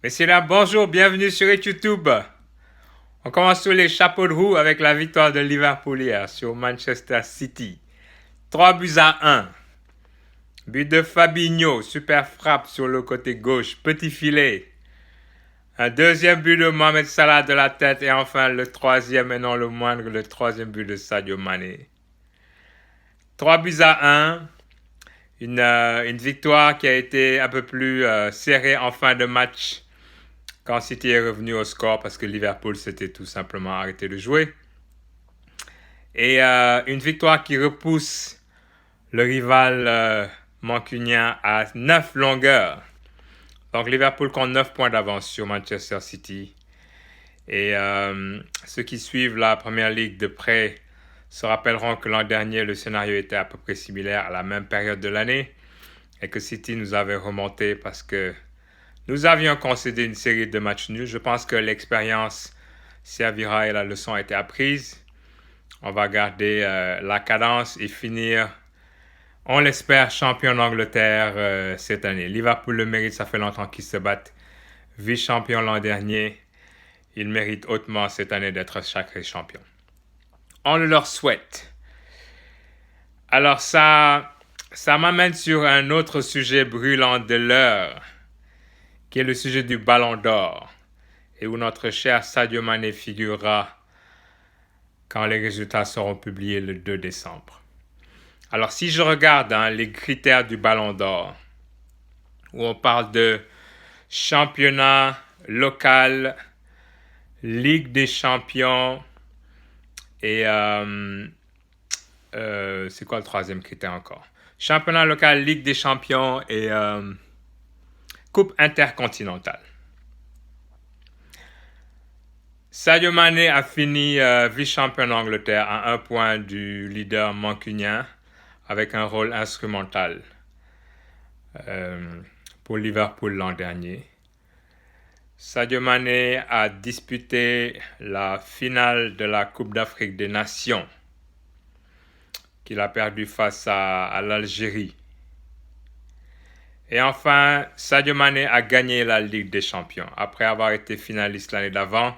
Messieurs, dames, bonjour, bienvenue sur YouTube. On commence sur les chapeaux de roue avec la victoire de Liverpool hier sur Manchester City. 3 buts à 1. But de Fabinho, super frappe sur le côté gauche, petit filet. Un deuxième but de Mohamed Salah de la tête et enfin le troisième et non le moindre, le troisième but de Sadio Mané. 3 buts à 1. Une victoire qui a été un peu plus serrée en fin de match quand City est revenu au score parce que Liverpool s'était tout simplement arrêté de jouer. Et une victoire qui repousse le rival mancunien à 9 longueurs. Donc Liverpool compte 9 points d'avance sur Manchester City. Et ceux qui suivent la Première Ligue de près se rappelleront que l'an dernier, le scénario était à peu près similaire à la même période de l'année et que City nous avait remonté parce que nous avions concédé une série de matchs nuls. Je pense que l'expérience servira et la leçon a été apprise. On va garder la cadence et finir, on l'espère, champion d'Angleterre cette année. Liverpool le mérite, ça fait longtemps qu'ils se battent. Vice-champion l'an dernier, ils méritent hautement cette année d'être sacrés champions. On le leur souhaite. Alors ça m'amène sur un autre sujet brûlant de l'heure, qui est le sujet du Ballon d'Or, et où notre cher Sadio Mané figurera quand les résultats seront publiés le 2 décembre. Alors si je regarde les critères du Ballon d'Or, où on parle de championnat local, Ligue des champions, et c'est quoi le troisième critère encore? Championnat local, Ligue des champions et Coupe intercontinentale. Sadio Mané a fini vice-champion d'Angleterre à 1 point du leader mancunien avec un rôle instrumental pour Liverpool l'an dernier. Sadio Mané a disputé la finale de la Coupe d'Afrique des Nations qu'il a perdu face à l'Algérie. Et enfin, Sadio Mané a gagné la Ligue des Champions. Après avoir été finaliste l'année d'avant,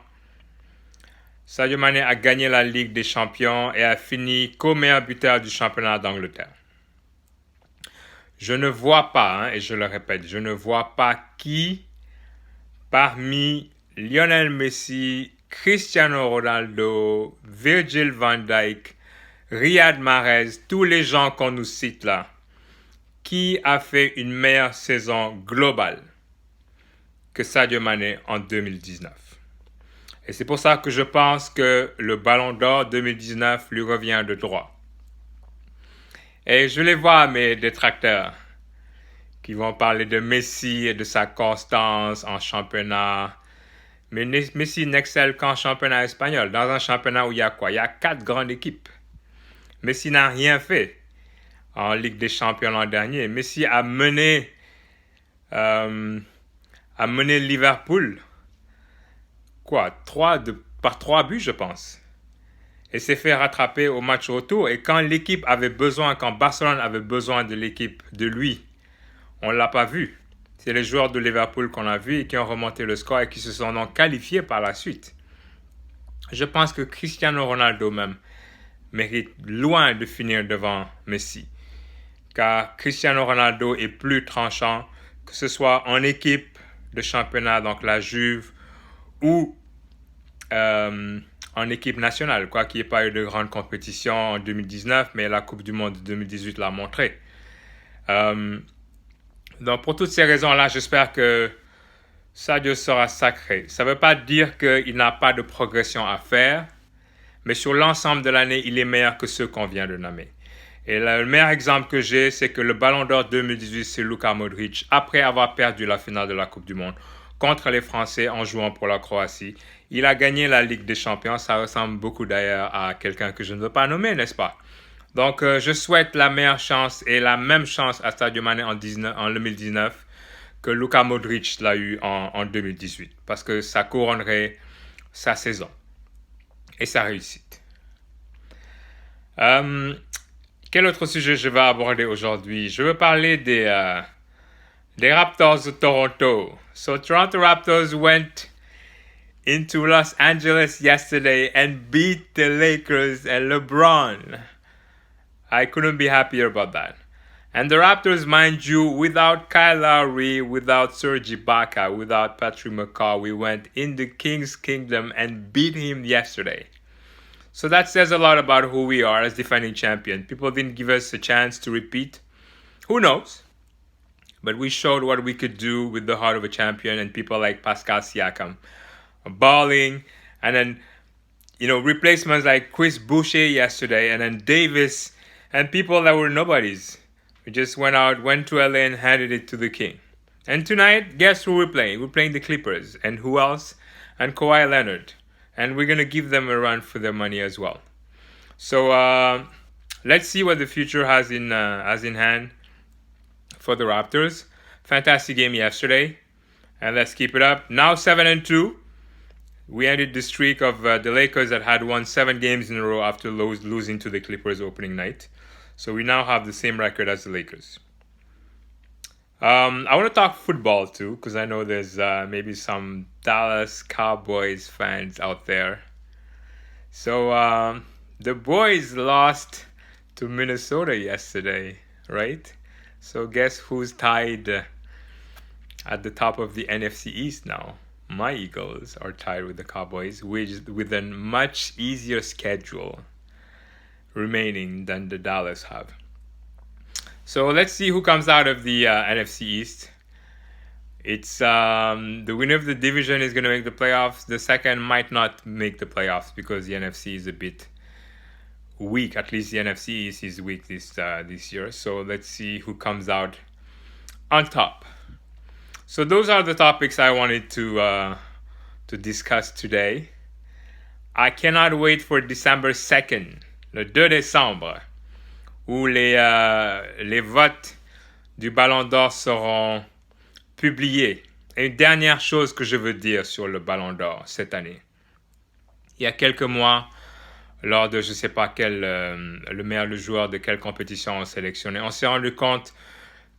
Sadio Mané a gagné la Ligue des Champions et a fini co-meilleur buteur du championnat d'Angleterre. Je ne vois pas, et je le répète, je ne vois pas qui parmi Lionel Messi, Cristiano Ronaldo, Virgil van Dijk, Riyad Mahrez, tous les gens qu'on nous cite là, qui a fait une meilleure saison globale que Sadio Mané en 2019. Et c'est pour ça que je pense que le Ballon d'Or 2019 lui revient de droit. Et je les vois, mes détracteurs, qui vont parler de Messi et de sa constance en championnat. Mais Messi n'excelle qu'en championnat espagnol, dans un championnat où il y a quoi? Il y a 4 grandes équipes. Messi n'a rien fait en Ligue des Champions l'an dernier. Messi a mené Liverpool par 3 buts, je pense. Et s'est fait rattraper au match retour. Et quand Barcelone avait besoin de l'équipe, de lui, on ne l'a pas vu. C'est les joueurs de Liverpool qu'on a vus et qui ont remonté le score et qui se sont donc qualifiés par la suite. Je pense que Cristiano Ronaldo même mérite loin de finir devant Messi. Car Cristiano Ronaldo est plus tranchant, que ce soit en équipe de championnat, donc la Juve, ou en équipe nationale, quoi qu'il n'y ait pas eu de grande compétition en 2019, mais la Coupe du Monde de 2018 l'a montré. Donc pour toutes ces raisons-là, j'espère que Sadio sera sacré. Ça ne veut pas dire qu'il n'a pas de progression à faire, mais sur l'ensemble de l'année, il est meilleur que ceux qu'on vient de nommer. Et le meilleur exemple que j'ai, c'est que le Ballon d'Or 2018, c'est Luka Modric, après avoir perdu la finale de la Coupe du Monde contre les Français en jouant pour la Croatie. Il a gagné la Ligue des Champions. Ça ressemble beaucoup d'ailleurs à quelqu'un que je ne veux pas nommer, n'est-ce pas? Donc, je souhaite la meilleure chance et la même chance à Sadio Mané en 2019 que Luka Modric l'a eu en 2018, parce que ça couronnerait sa saison et sa réussite. Quel autre sujet je vais aborder aujourd'hui? Je veux parler the Raptors of Toronto. So Toronto Raptors went into Los Angeles yesterday and beat the Lakers and LeBron. I couldn't be happier about that. And the Raptors, mind you, without Kyle Lowry, without Serge Ibaka, without Patrick McCaw, we went in the King's Kingdom and beat him yesterday. So that says a lot about who we are as defending champion. People didn't give us a chance to repeat. Who knows? But we showed what we could do with the heart of a champion, and people like Pascal Siakam balling, and then replacements like Chris Boucher yesterday, and then Davis, and people that were nobodies. We just went to LA and handed it to the King. And tonight, guess who we're playing? We're playing the Clippers. And who else? And Kawhi Leonard. And we're going to give them a run for their money as well. So let's see what the future has in hand for the Raptors. Fantastic game yesterday. And let's keep it up. Now 7-2. We ended the streak of the Lakers that had won 7 games in a row after losing to the Clippers opening night. So we now have the same record as the Lakers. I want to talk football too, because I know there's maybe some Dallas Cowboys fans out there. So the boys lost to Minnesota yesterday, right? So guess who's tied at the top of the NFC East now? My Eagles are tied with the Cowboys, with a much easier schedule remaining than the Dallas have. So let's see who comes out of the NFC East. It's the winner of the division is going to make the playoffs. The second might not make the playoffs because the NFC is a bit weak. At least the NFC East is weak this year. So let's see who comes out on top. So those are the topics I wanted to discuss today. I cannot wait for December 2nd. Le 2 décembre, où les votes du Ballon d'Or seront publiés. Et une dernière chose que je veux dire sur le Ballon d'Or cette année. Il y a quelques mois, lors de je ne sais pas quel, le meilleur joueur de quelle compétition on sélectionnait, on s'est rendu compte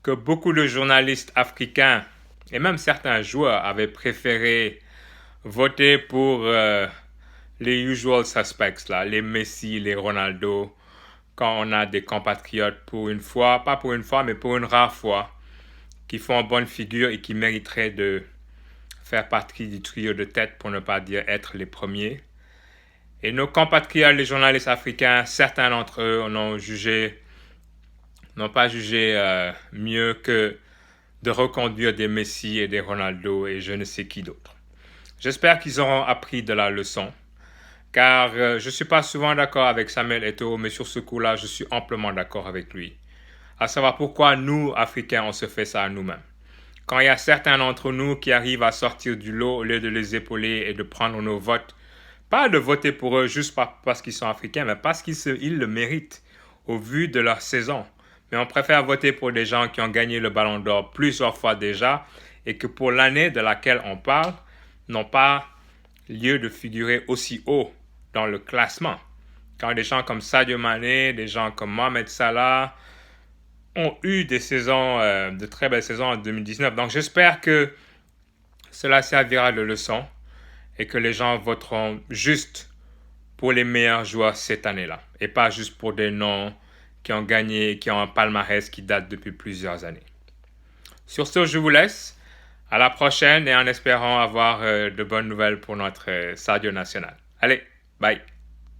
que beaucoup de journalistes africains et même certains joueurs avaient préféré voter pour les usual suspects, là, les Messi, les Ronaldo, quand on a des compatriotes pour une fois, pas pour une fois, mais pour une rare fois, qui font bonne figure et qui mériteraient de faire partie du trio de tête, pour ne pas dire être les premiers. Et nos compatriotes, les journalistes africains, certains d'entre eux n'ont pas jugé mieux que de reconduire des Messi et des Ronaldo et je ne sais qui d'autre. J'espère qu'ils auront appris de la leçon. Car je ne suis pas souvent d'accord avec Samuel Eto'o, mais sur ce coup-là, je suis amplement d'accord avec lui. À savoir pourquoi nous, Africains, on se fait ça à nous-mêmes. Quand il y a certains d'entre nous qui arrivent à sortir du lot au lieu de les épauler et de prendre nos votes, pas de voter pour eux juste parce qu'ils sont africains, mais parce qu'ils le méritent au vu de leur saison. Mais on préfère voter pour des gens qui ont gagné le Ballon d'Or plusieurs fois déjà et que pour l'année de laquelle on parle, n'ont pas lieu de figurer aussi haut dans le classement. Quand des gens comme Sadio Mané, des gens comme Mohamed Salah ont eu des saisons, de très belles saisons en 2019. Donc j'espère que cela servira de leçon et que les gens voteront juste pour les meilleurs joueurs cette année-là et pas juste pour des noms qui ont gagné, qui ont un palmarès qui date depuis plusieurs années. Sur ce, je vous laisse. À la prochaine et en espérant avoir de bonnes nouvelles pour notre Sadio national. Allez, bye.